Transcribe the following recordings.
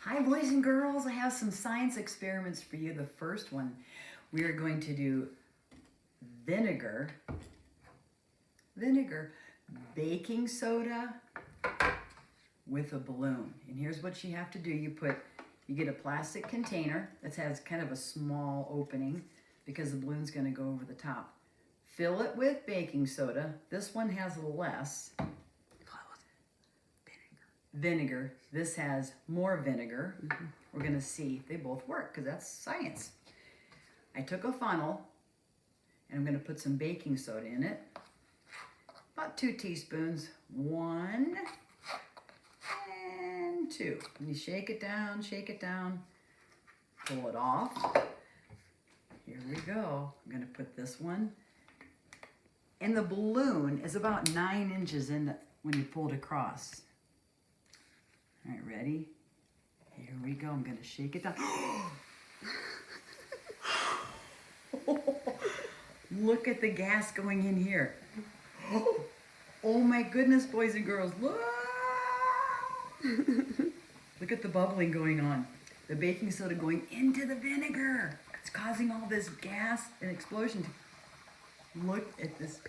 Hi boys and girls, I have some science experiments for you. The first one, we are going to do vinegar, baking soda with a balloon. And here's what you have to do. You get a plastic container that has kind of a small opening because the balloon's going to go over the top. Fill it with baking soda. This one has less vinegar. This has more vinegar. We're going to see if they both work because that's science. I took a funnel and I'm going to put some baking soda in it. About 2 teaspoons. 1 and 2. And you shake it down, pull it off. Here we go. I'm going to put this one. And the balloon is about 9 inches in when you pull it across. All right, ready? Here we go. I'm going to shake it down. Look at the gas going in here. Oh my goodness, boys and girls. Look! Look at the bubbling going on. The baking soda going into the vinegar. It's causing all this gas and explosion. Look at this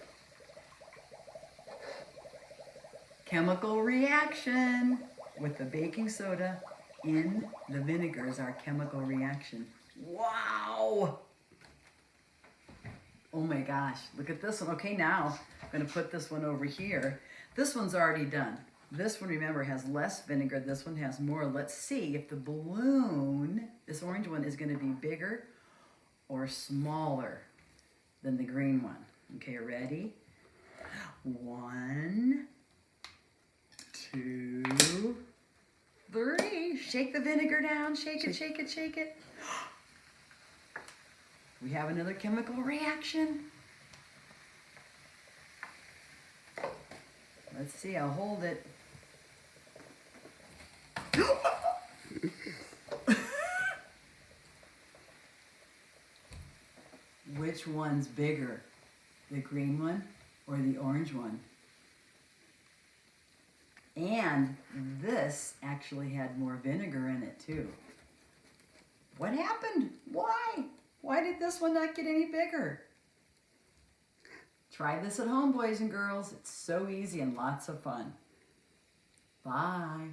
chemical reaction with the baking soda in the vinegar is our chemical reaction. Wow! Oh my gosh, look at this one. Okay, now I'm going to put this one over here. This one's already done. This one, remember, has less vinegar. This one has more. Let's see if the balloon, this orange one, is going to be bigger or smaller than the green one. Okay, ready? 1, 2, 3. Shake the vinegar down. Shake it, shake it, shake it. We have another chemical reaction. Let's see, I'll hold it. Which one's bigger? The green one or the orange one? And this actually had more vinegar in it too. What happened? Why? Why did this one not get any bigger? Try this at home, boys and girls. It's so easy and lots of fun. Bye.